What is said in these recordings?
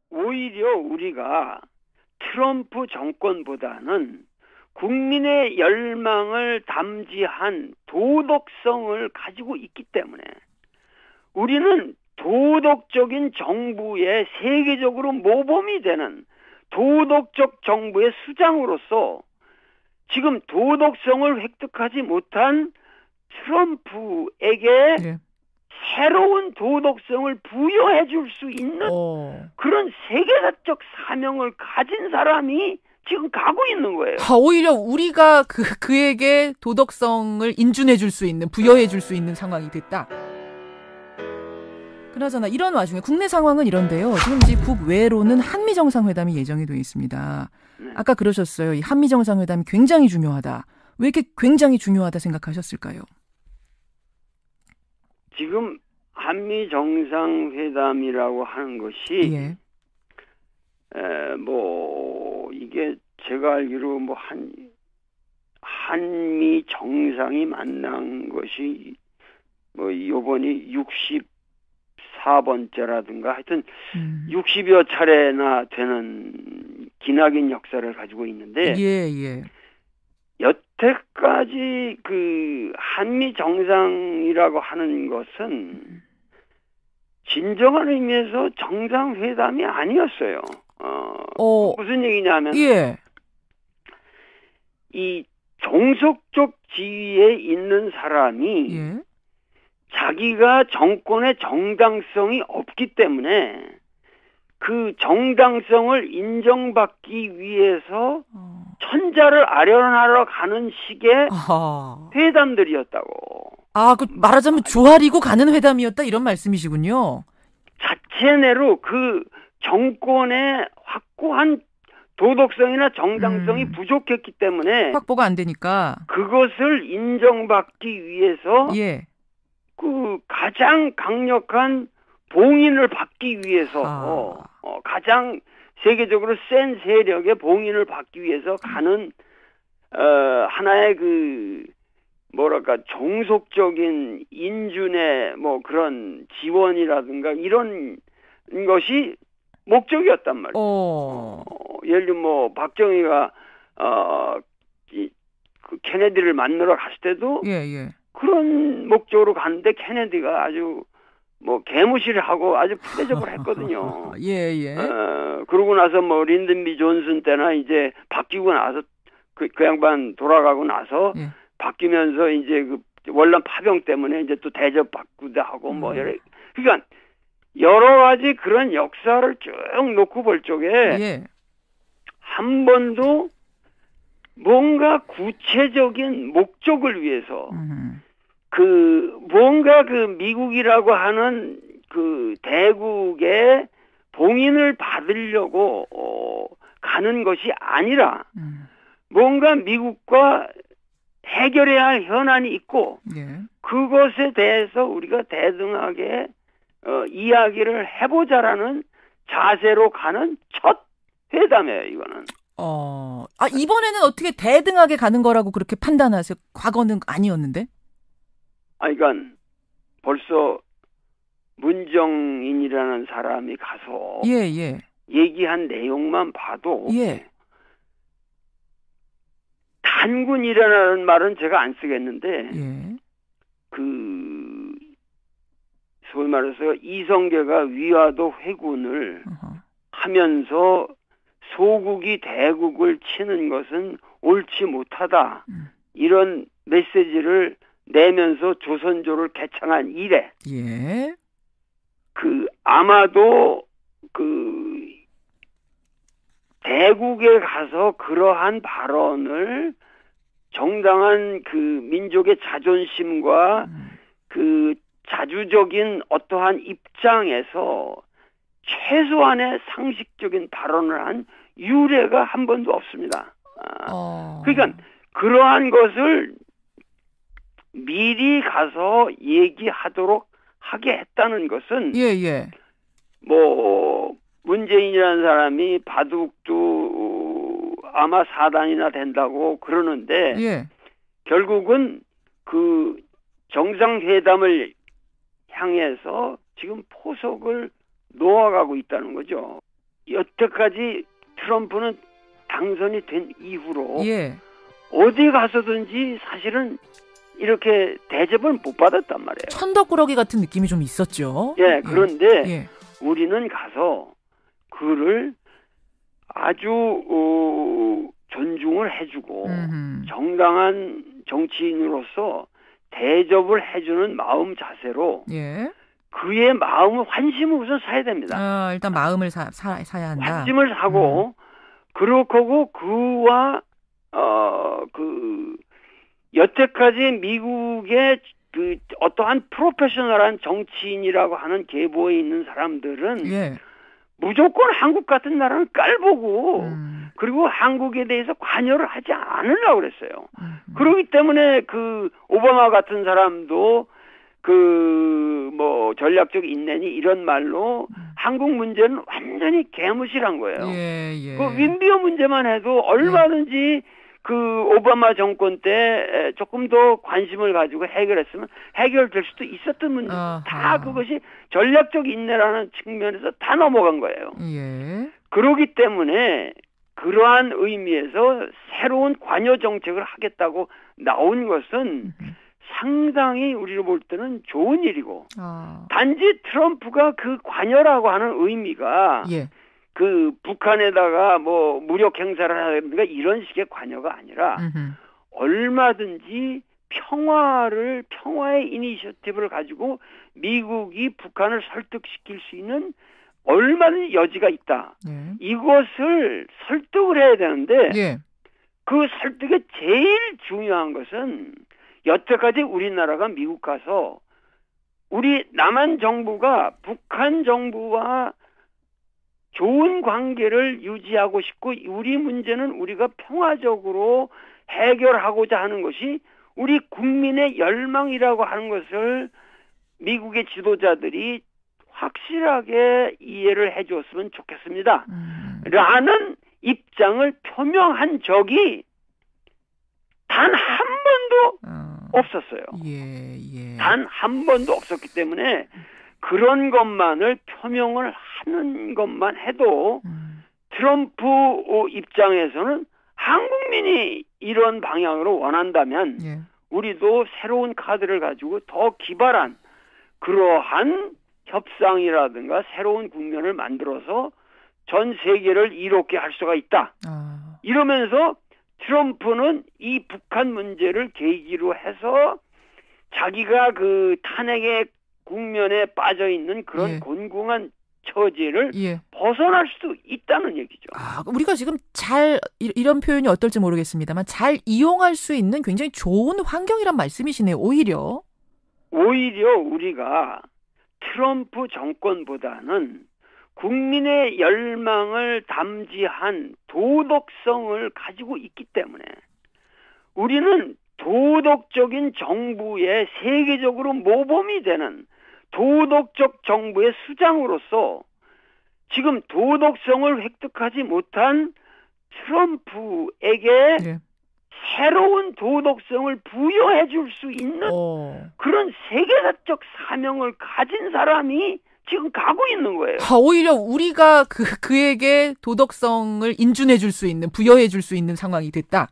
오히려 우리가 트럼프 정권보다는 국민의 열망을 담지한 도덕성을 가지고 있기 때문에 우리는 도덕적인 정부의 세계적으로 모범이 되는 도덕적 정부의 수장으로서 지금 도덕성을 획득하지 못한 트럼프에게 네. 새로운 도덕성을 부여해 줄 수 있는 그런 세계사적 사명을 가진 사람이 지금 가고 있는 거예요. 오히려 우리가 그에게 도덕성을 인준해 줄 수 있는, 부여해 줄 수 있는 상황이 됐다. 그나저나 이런 와중에 국내 상황은 이런데요. 지금 이제 국외로는 한미 정상회담이 예정이 되어 있습니다. 아까 그러셨어요. 이 한미 정상회담이 굉장히 중요하다. 왜 이렇게 굉장히 중요하다 생각하셨을까요? 지금 한미 정상회담이라고 하는 것이 예. 이게 제가 알기로 한미 정상이 만난 것이 요번이 64번째라든가 하여튼 60여 차례나 되는 기나긴 역사를 가지고 있는데 예. 여태까지 그 한미 정상이라고 하는 것은 진정한 의미에서 정상회담이 아니었어요. 무슨 얘기냐면 예. 이 종속적 지위에 있는 사람이 예. 자기가 정권의 정당성이 없기 때문에 그 정당성을 인정받기 위해서 천자를 아련하러 가는 식의 회담들이었다고. 그 말하자면 조아리고 가는 회담이었다 이런 말씀이시군요. 자체내로 그 정권의 확고한 도덕성이나 정당성이 부족했기 때문에 확보가 안 되니까 그것을 인정받기 위해서 예. 그 가장 강력한 봉인을 받기 위해서 가장 세계적으로 센 세력의 봉인을 받기 위해서 가는 하나의 그 뭐랄까 종속적인 인준의 그런 지원이라든가 이런 것이 목적이었단 말이에요. 예를 들면 박정희가 그 케네디를 만나러 갔을 때도 예. 그런 목적으로 갔는데 케네디가 아주 개무시를 하고 아주 푸대접을 했거든요. 예. 그러고 나서 린든 B 존슨 때나 이제 바뀌고 나서 그 양반 돌아가고 나서 예. 바뀌면서 이제 그 월남 파병 때문에 이제 또 대접 받기도 하고 그러니까 여러 가지 그런 역사를 쭉 놓고 볼 적에 예. 한 번도 뭔가 구체적인 목적을 위해서 뭔가 그 미국이라고 하는 그 대국의 봉인을 받으려고 가는 것이 아니라 뭔가 미국과 해결해야 할 현안이 있고 예. 그것에 대해서 우리가 대등하게 이야기를 해보자라는 자세로 가는 첫 회담이에요, 이거는. 이번에는 어떻게 대등하게 가는 거라고 그렇게 판단하세요? 과거는 아니었는데? 그러니까 벌써 문정인이라는 사람이 가서 예. 얘기한 내용만 봐도 예. 단군이라는 말은 제가 안 쓰겠는데 예. 그 소위 말해서 이성계가 위화도 회군을 하면서 소국이 대국을 치는 것은 옳지 못하다. 이런 메시지를 내면서 조선조를 개창한 이래. 예. 아마도 대국에 가서 그러한 발언을 정당한 그 민족의 자존심과 그 자주적인 어떠한 입장에서 최소한의 상식적인 발언을 한 유례가 한 번도 없습니다. 그러니까 그러한 것을 미리 가서 얘기하도록 하게 했다는 것은 예. 문재인이라는 사람이 바둑도 아마 4단이나 된다고 그러는데 예. 결국은 그 정상회담을 향해서 지금 포석을 놓아가고 있다는 거죠. 여태까지 트럼프는 당선이 된 이후로 예. 어디 가서든지 사실은 이렇게 대접을 못 받았단 말이에요. 천덕꾸러기 같은 느낌이 좀 있었죠. 예, 그런데 예. 우리는 가서 그를 아주 존중을 해주고 정당한 정치인으로서 대접을 해주는 마음 자세로 예. 그의 마음을 환심을 우선 사야 됩니다. 일단 마음을 사야 한다. 환심을 사고 그렇고 그와 여태까지 미국의 그 어떠한 프로페셔널한 정치인이라고 하는 계보에 있는 사람들은 예. 무조건 한국 같은 나라는 깔보고 그리고 한국에 대해서 관여를 하지 않으려고 그랬어요. 그렇기 때문에 그 오바마 같은 사람도 전략적 인내니 이런 말로 한국 문제는 완전히 개무시한 거예요. 예, 예. 그 윈비어 문제만 해도 얼마든지 그 오바마 정권 때 조금 더 관심을 가지고 해결했으면 해결될 수도 있었던 문제. 다 그것이 전략적 인내라는 측면에서 다 넘어간 거예요. 예. 그렇기 때문에 그러한 의미에서 새로운 관여 정책을 하겠다고 나온 것은 상당히 우리로 볼 때는 좋은 일이고 단지 트럼프가 그 관여라고 하는 의미가 예. 그 북한에다가 뭐 무력 행사를 하든가 이런 식의 관여가 아니라 얼마든지 평화의 이니셔티브를 가지고 미국이 북한을 설득시킬 수 있는 얼마든지 여지가 있다. 예. 이것을 설득을 해야 되는데 예. 그 설득의 제일 중요한 것은 여태까지 우리나라가 미국 가서 우리 남한 정부가 북한 정부와 좋은 관계를 유지하고 싶고 우리 문제는 우리가 평화적으로 해결하고자 하는 것이 우리 국민의 열망이라고 하는 것을 미국의 지도자들이 확실하게 이해를 해줬으면 좋겠습니다. 라는 입장을 표명한 적이 단 한 번도 없었어요. 예. 단 한 번도 없었기 때문에 그런 것만을 표명을 하는 것만 해도 트럼프 입장에서는 한국민이 이런 방향으로 원한다면 예. 우리도 새로운 카드를 가지고 더 기발한 그러한 협상이라든가 새로운 국면을 만들어서 전 세계를 이롭게 할 수가 있다. 이러면서 트럼프는 이 북한 문제를 계기로 해서 자기가 그 탄핵의 국면에 빠져 있는 그런 예. 곤궁한 처지를 예. 벗어날 수도 있다는 얘기죠. 우리가 지금 이런 표현이 어떨지 모르겠습니다만 잘 이용할 수 있는 굉장히 좋은 환경이란 말씀이시네요. 오히려 우리가 트럼프 정권보다는 국민의 열망을 담지한 도덕성을 가지고 있기 때문에 우리는 도덕적인 정부의 세계적으로 모범이 되는 도덕적 정부의 수장으로서 지금 도덕성을 획득하지 못한 트럼프에게 새로운 도덕성을 부여해 줄 수 있는 그런 세계사적 사명을 가진 사람이 지금 가고 있는 거예요. 오히려 우리가 그에게 도덕성을 인준해 줄 수 있는, 부여해 줄 수 있는 상황이 됐다.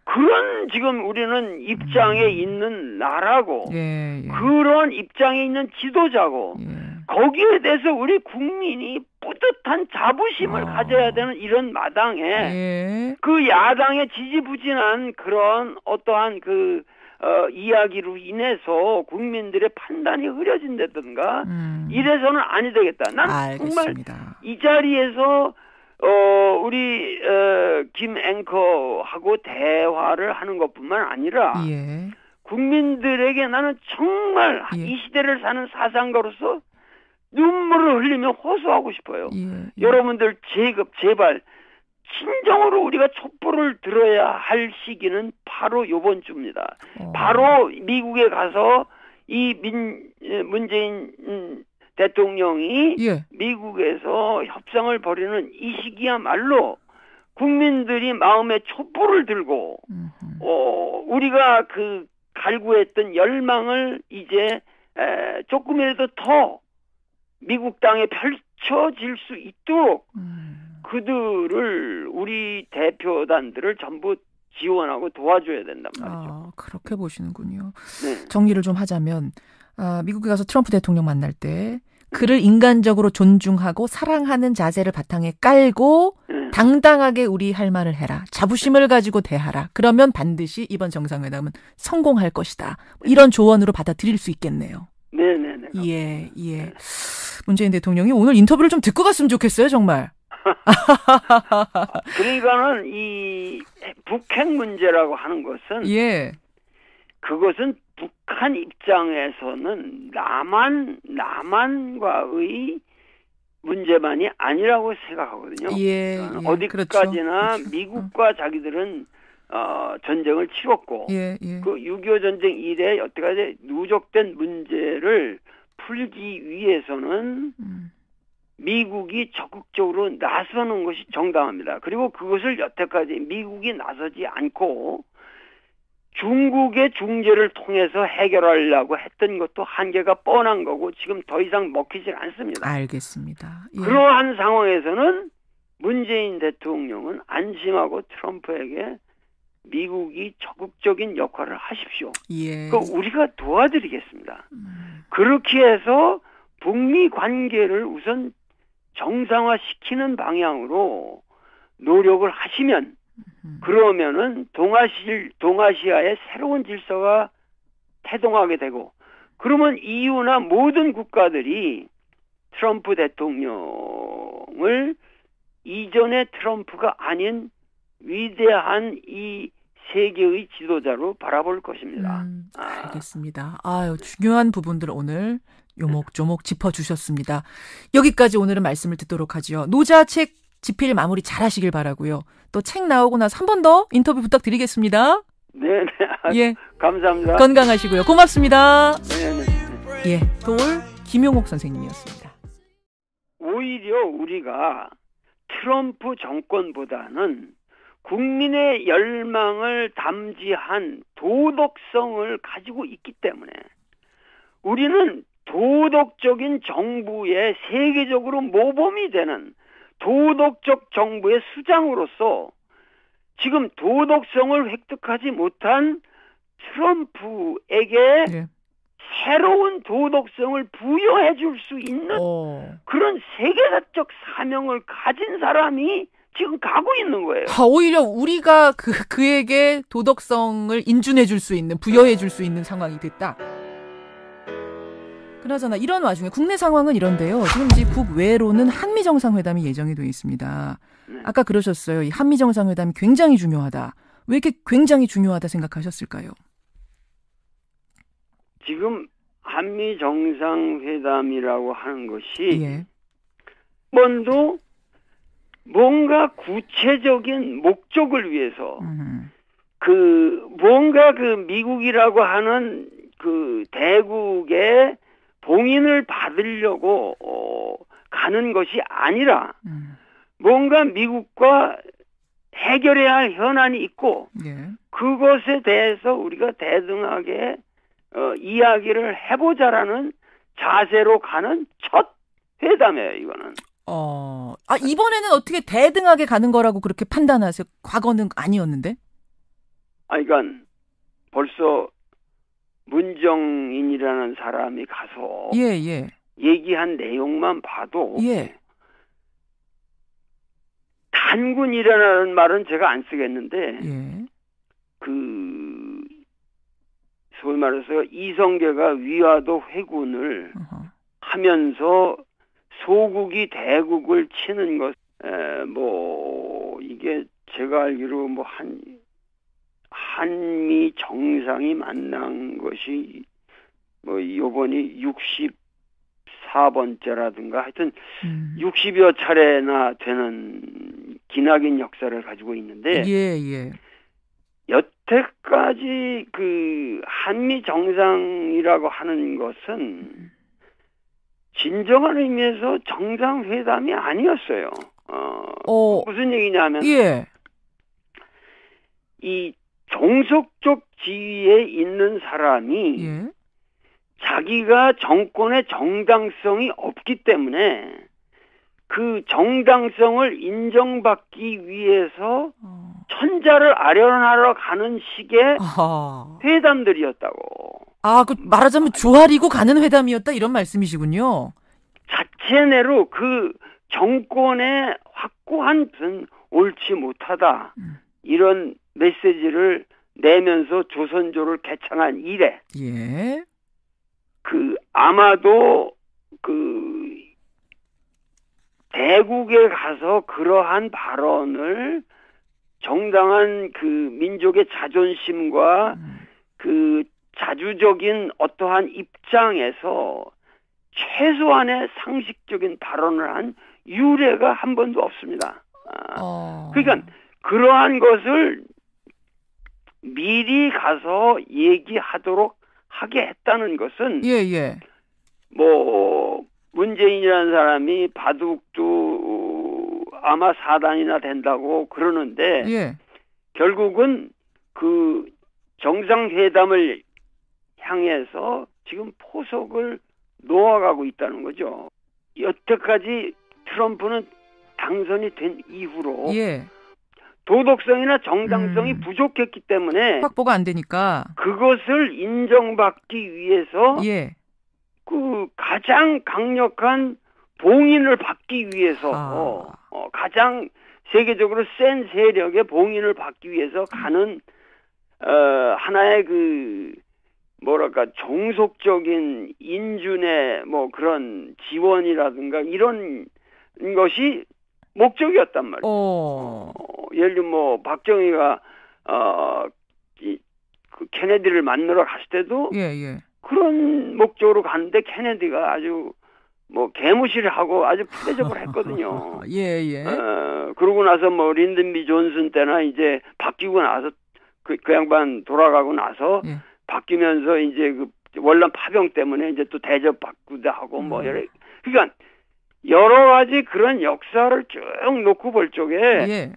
그런 지금 우리는 입장에 있는 나라고 그런 입장에 있는 지도자고 거기에 대해서 우리 국민이 뿌듯한 자부심을 가져야 되는 이런 마당에 그 야당의 지지부진한 그런 어떠한 이야기로 인해서 국민들의 판단이 흐려진다든가 이래서는 아니 되겠다. 난 알겠습니다. 정말 이 자리에서 우리 김 앵커하고 대화를 하는 것뿐만 아니라 국민들에게 나는 정말 이 시대를 사는 사상가로서 눈물을 흘리며 호소하고 싶어요. 여러분들 제발 진정으로 우리가 촛불을 들어야 할 시기는 바로 이번 주입니다. 바로 미국에 가서 이 문재인 대통령이 미국에서 협상을 벌이는 이 시기야말로 국민들이 마음에 촛불을 들고 우리가 갈구했던 열망을 이제 조금이라도 더 미국 땅에 펼쳐질 수 있도록 그들을 우리 대표단들을 전부 지원하고 도와줘야 된단 말이죠. 그렇게 보시는군요. 네. 정리를 좀 하자면 미국에 가서 트럼프 대통령 만날 때 그를 인간적으로 존중하고 사랑하는 자세를 바탕에 깔고 당당하게 우리 할 말을 해라. 자부심을 가지고 대하라. 그러면 반드시 이번 정상회담은 성공할 것이다. 이런 조언으로 받아들일 수 있겠네요. 네네네. 예. 문재인 대통령이 오늘 인터뷰를 좀 듣고 갔으면 좋겠어요, 정말. 그러니까는 이 북핵 문제라고 하는 것은 그것은 북한 입장에서는 남한과의 문제만이 아니라고 생각하거든요. 어디까지나 그렇죠. 미국과 자기들은 전쟁을 치렀고 그 6.25 전쟁 이래 여태까지 누적된 문제를 풀기 위해서는 미국이 적극적으로 나서는 것이 정당합니다. 그리고 그것을 여태까지 미국이 나서지 않고 중국의 중재를 통해서 해결하려고 했던 것도 한계가 뻔한 거고 지금 더 이상 먹히지 않습니다. 알겠습니다. 그러한 상황에서는 문재인 대통령은 안심하고 트럼프에게 미국이 적극적인 역할을 하십시오. 우리가 도와드리겠습니다. 그렇게 해서 북미 관계를 우선 정상화시키는 방향으로 노력을 하시면 그러면은 동아시아의 새로운 질서가 태동하게 되고 그러면 EU나 모든 국가들이 트럼프 대통령을 이전의 트럼프가 아닌 위대한 이 세계의 지도자로 바라볼 것입니다. 알겠습니다. 중요한 부분들 오늘 요목조목 짚어주셨습니다. 여기까지 오늘은 말씀을 듣도록 하죠. 노자책 집필 마무리 잘 하시길 바라고요. 또 책 나오고 나서 한 번 더 인터뷰 부탁드리겠습니다. 네. 감사합니다. 건강하시고요. 고맙습니다. 네. 돌 김용옥 선생님이었습니다. 오히려 우리가 트럼프 정권보다는 국민의 열망을 담지한 도덕성을 가지고 있기 때문에 우리는 도덕적인 정부의 세계적으로 모범이 되는 도덕적 정부의 수장으로서 지금 도덕성을 획득하지 못한 트럼프에게 새로운 도덕성을 부여해 줄 수 있는 그런 세계사적 사명을 가진 사람이 지금 가고 있는 거예요. 오히려 우리가 그에게 도덕성을 인준해 줄 수 있는, 부여해 줄 수 있는 상황이 됐다. 그나저나 이런 와중에 국내 상황은 이런데요. 지금 이제 북외로는 한미 정상회담이 예정이 돼 있습니다. 아까 그러셨어요. 이 한미 정상회담이 굉장히 중요하다. 왜 이렇게 굉장히 중요하다 생각하셨을까요? 지금 한미 정상회담이라고 하는 것이 먼저 뭔가 구체적인 목적을 위해서 뭔가 미국이라고 하는 대국의 봉인을 받으려고 가는 것이 아니라 뭔가 미국과 해결해야 할 현안이 있고 그것에 대해서 우리가 대등하게 이야기를 해보자라는 자세로 가는 첫 회담이에요, 이거는. 이번에는 어떻게 대등하게 가는 거라고 그렇게 판단하세요? 과거는 아니었는데? 그러니까 벌써 문정인이라는 사람이 가서 얘기한 내용만 봐도 단군이라는 말은 제가 안 쓰겠는데 소위 말해서 이성계가 위화도 회군을 하면서 소국이 대국을 치는 것, 이게 제가 알기로 한미 정상이 만난 것이 요번이 64번째라든가 하여튼 60여 차례나 되는 기나긴 역사를 가지고 있는데 여태까지 한미 정상이라고 하는 것은 진정한 의미에서 정상회담이 아니었어요. 무슨 얘기냐면 이 종속적 지위에 있는 사람이 자기가 정권의 정당성이 없기 때문에 그 정당성을 인정받기 위해서 천자를 아련하러 가는 식의 회담들이었다고. 그 말하자면 조아리고 가는 회담이었다 이런 말씀이시군요. 자체내로 그 정권의 확고한 무슨 옳지 못하다 이런 메시지를 내면서 조선조를 개창한 이래. 예. 아마도 대국에 가서 그러한 발언을 정당한 민족의 자존심과 자주적인 어떠한 입장에서 최소한의 상식적인 발언을 한 유례가 한 번도 없습니다. 그러니까 그러한 것을 미리 가서 얘기하도록 하게 했다는 것은 문재인이라는 사람이 바둑도 아마 4단이나 된다고 그러는데 결국은 정상회담을 향해서 지금 포석을 놓아가고 있다는 거죠. 여태까지 트럼프는 당선이 된 이후로 도덕성이나 정당성이 부족했기 때문에 확보가 안 되니까 그것을 인정받기 위해서 가장 강력한 봉인을 받기 위해서 가장 세계적으로 센 세력의 봉인을 받기 위해서 가는 하나의 종속적인 인준의 그런 지원이라든가 이런 것이 목적이었단 말이에요. 예를 들면 박정희가 케네디를 만나러 갔을 때도 그런 목적으로 갔는데 케네디가 아주 개무시를 하고 아주 푸대접을 했거든요. 그러고 나서 린든 존슨 때나 이제 바뀌고 나서 그 양반 돌아가고 나서 바뀌면서 이제 월남 파병 때문에 이제 또 대접 받기도 하고 그러니까 여러 가지 그런 역사를 쭉 놓고 볼 적에